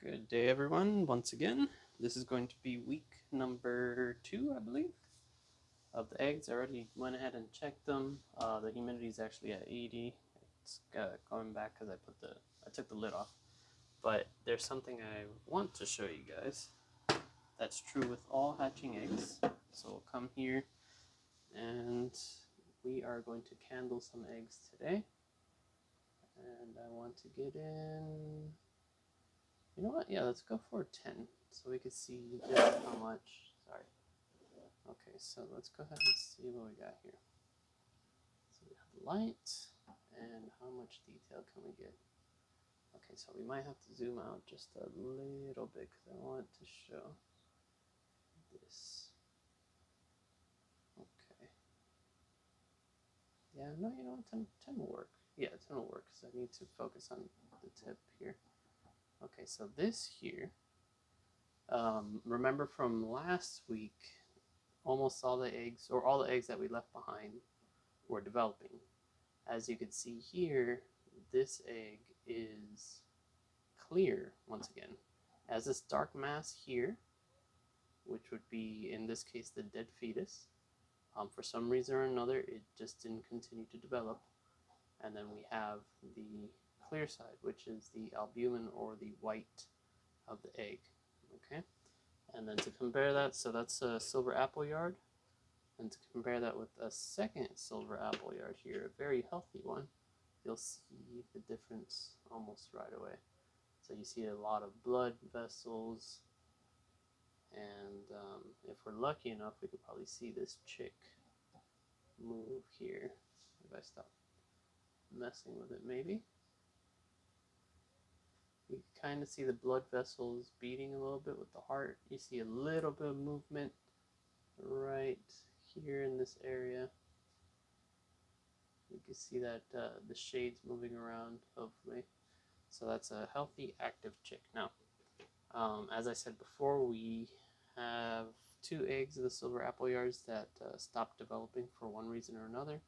Good day, everyone. Once again, this is going to be week number 2, I believe, of the eggs. I already went ahead and checked them. The humidity is actually at 80. It's going back because I took the lid off. But there's something I want to show you guys. That's true with all hatching eggs. So we'll come here, and we are going to candle some eggs today. And I want to get in. You know what? Yeah, let's go for 10 so we can see just how much. Sorry. Okay, so let's go ahead and see what we got here. So we have light, and how much detail can we get? Okay, so we might have to zoom out just a little bit because I want to show this. Okay. Yeah, no, you know what? 10 will work. Yeah, 10 will work because I need to focus on the tip here. Okay, so this here, remember from last week, almost all the eggs, or all the eggs that we left behind, were developing. As you can see here, this egg is clear once again. It has this dark mass here, which would be, in this case, the dead fetus. For some reason or another, it just didn't continue to develop. And then we have the clear side, which is the albumin or the white of the egg. Okay, and then to compare that, so that's a silver appleyard. And to compare that with a second silver appleyard here, a very healthy one, you'll see the difference almost right away. So you see a lot of blood vessels, and if we're lucky enough, we could probably see this chick move here. If I stop messing with it, maybe. You can kind of see the blood vessels beating a little bit with the heart. You see a little bit of movement right here in this area. You can see that the shades moving around, hopefully. So that's a healthy, active chick. Now, as I said before, we have 2 eggs of the silver appleyards that stopped developing for one reason or another.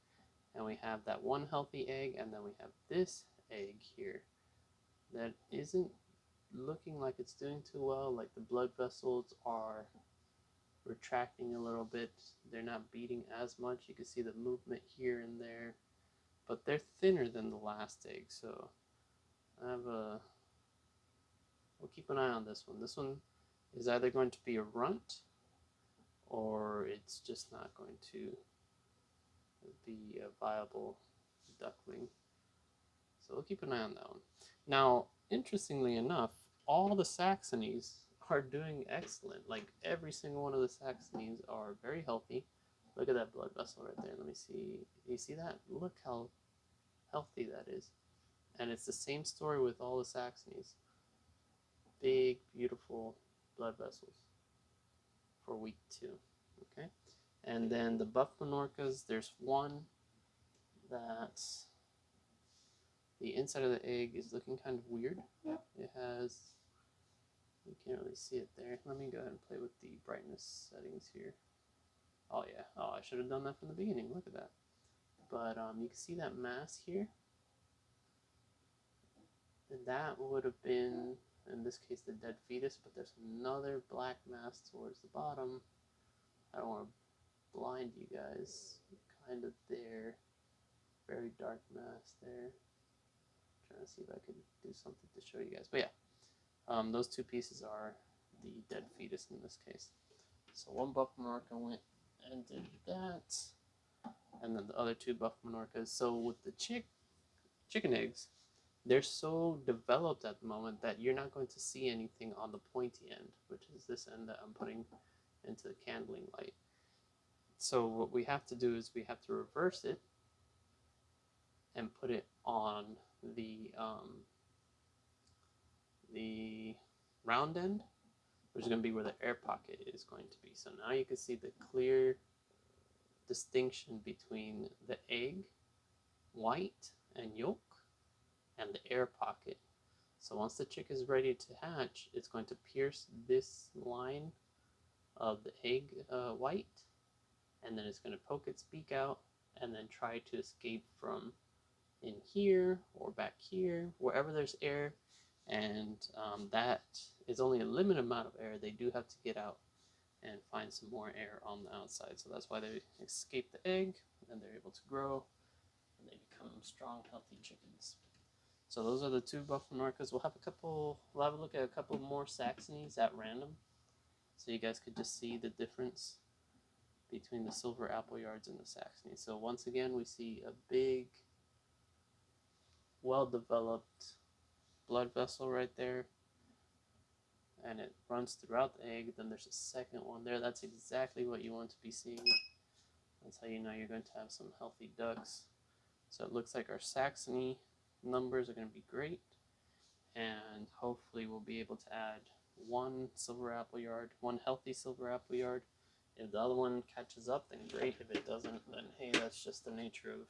And we have that one healthy egg, and then we have this egg here that isn't looking like it's doing too well. Like the blood vessels are retracting a little bit. They're not beating as much. You can see the movement here and there, but they're thinner than the last egg. So I have a we'll keep an eye on this one. This one is either going to be a runt or it's just not going to be a viable duckling. So we'll keep an eye on that one. Now, interestingly enough, all the Saxonies are doing excellent. Like every single one of the Saxonies are very healthy. Look at that blood vessel right there. Let me see. You see that? Look how healthy that is. And it's the same story with all the Saxonies. Big, beautiful blood vessels for week 2. Okay? And then the buff Minorcas, there's one that's the inside of the egg is looking kind of weird. It has, you can't really see it there. Let me go ahead and play with the brightness settings here. Oh yeah, oh, I should have done that from the beginning. Look at that. But you can see that mass here. And that would have been, in this case, the dead fetus, but there's another black mass towards the bottom. I don't want to blind you guys. Kind of there. Very dark mass there. Trying to see if I could do something to show you guys. But yeah, those 2 pieces are the dead fetus in this case. So one buff Minorca went and did that, and then the other 2 buff Minorcas. So with the chicken eggs, they're so developed at the moment that you're not going to see anything on the pointy end, which is this end that I'm putting into the candling light. So what we have to do is we have to reverse it and put it on the round end, which is going to be where the air pocket is going to be. So now you can see the clear distinction between the egg, white and yolk, and the air pocket. So once the chick is ready to hatch, it's going to pierce this line of the egg white, and then it's going to poke its beak out and then try to escape from in here or back here, wherever there's air. and that is only a limited amount of air. They do have to get out and find some more air on the outside. So that's why they escape the egg and they're able to grow and they become strong, healthy chickens. So those are the two Buffalo Norcas. We'll have a look at a couple more Saxonies at random, so you guys could just see the difference between the silver Appleyards and the Saxony. So once again, we see a big, well-developed blood vessel right there, and it runs throughout the egg. Then there's a second one there. That's exactly what you want to be seeing. That's how you know you're going to have some healthy ducks. So it looks like our Saxony numbers are going to be great, and hopefully we'll be able to add one silver Appleyard, one healthy silver Appleyard. If the other one catches up, then great. If it doesn't, then hey, that's just the nature of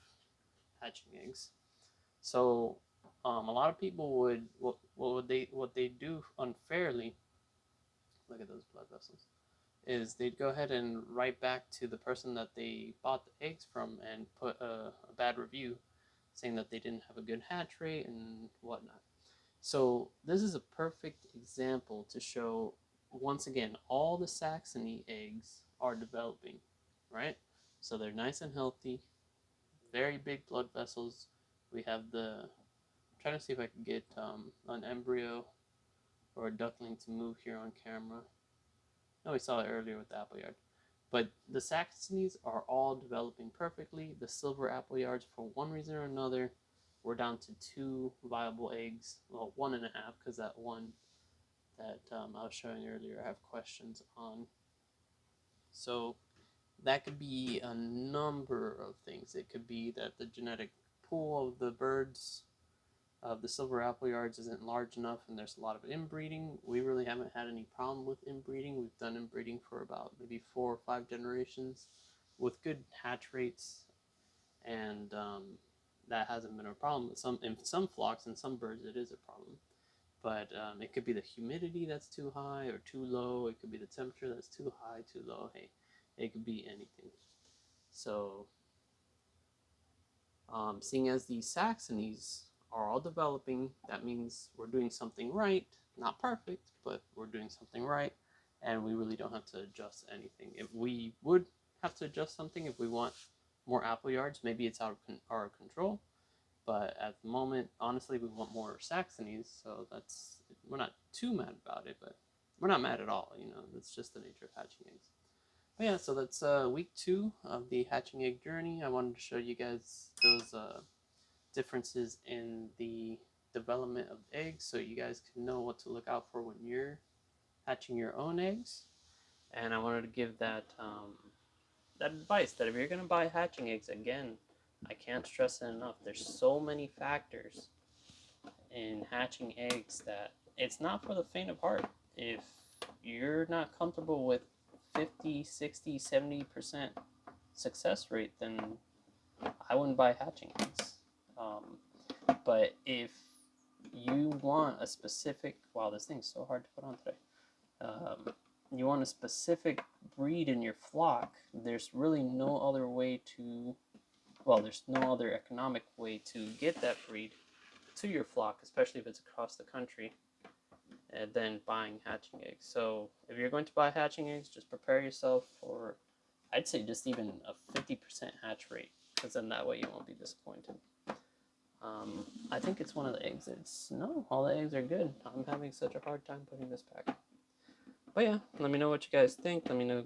hatching eggs. So a lot of people would what they do unfairly. Look at those blood vessels. Is they'd go ahead and write back to the person that they bought the eggs from and put a bad review, saying that they didn't have a good hatch rate and whatnot. So this is a perfect example to show, once again, all the Saxony eggs are developing, right? So they're nice and healthy, very big blood vessels. We have I'm trying to see if I can get an embryo or a duckling to move here on camera. No, we saw it earlier with the Appleyard. But the Saxonies are all developing perfectly. The silver Appleyards, for one reason or another, we're down to 2 viable eggs. Well, 1.5, because that one that I was showing earlier I have questions on. So that could be a number of things. It could be that the genetic pool of the birds of the silver Appleyards isn't large enough and there's a lot of inbreeding. We really haven't had any problem with inbreeding. We've done inbreeding for about maybe 4 or 5 generations with good hatch rates, and that hasn't been a problem. In some flocks and some birds it is a problem, but it could be the humidity that's too high or too low. It could be the temperature that's too high, too low. Hey, it could be anything. So seeing as these Saxonies are all developing, that means we're doing something right. Not perfect, but we're doing something right, and we really don't have to adjust anything. If we would have to adjust something, if we want more Appleyards, maybe it's out of our control. But at the moment, honestly, we want more Saxonies, so we're not too mad about it, but we're not mad at all. It's just the nature of hatching eggs. But yeah, so that's week 2 of the hatching egg journey. I wanted to show you guys those differences in the development of eggs, so you guys can know what to look out for when you're hatching your own eggs. And I wanted to give that advice that if you're gonna buy hatching eggs, again, I can't stress it enough. There's so many factors in hatching eggs that it's not for the faint of heart. If you're not comfortable with 50, 60, 70% success rate, then I wouldn't buy hatching eggs. But if you want a specific, wow, this thing's so hard to put on today. You want a specific breed in your flock, there's really no other way to, there's no other economic way to get that breed to your flock, especially if it's across the country, than buying hatching eggs. So if you're going to buy hatching eggs, just prepare yourself for, I'd say, just even a 50% hatch rate, because then that way you won't be disappointed. I think it's one of the eggs. No, all the eggs are good. I'm having such a hard time putting this back. But yeah, let me know what you guys think. Let me know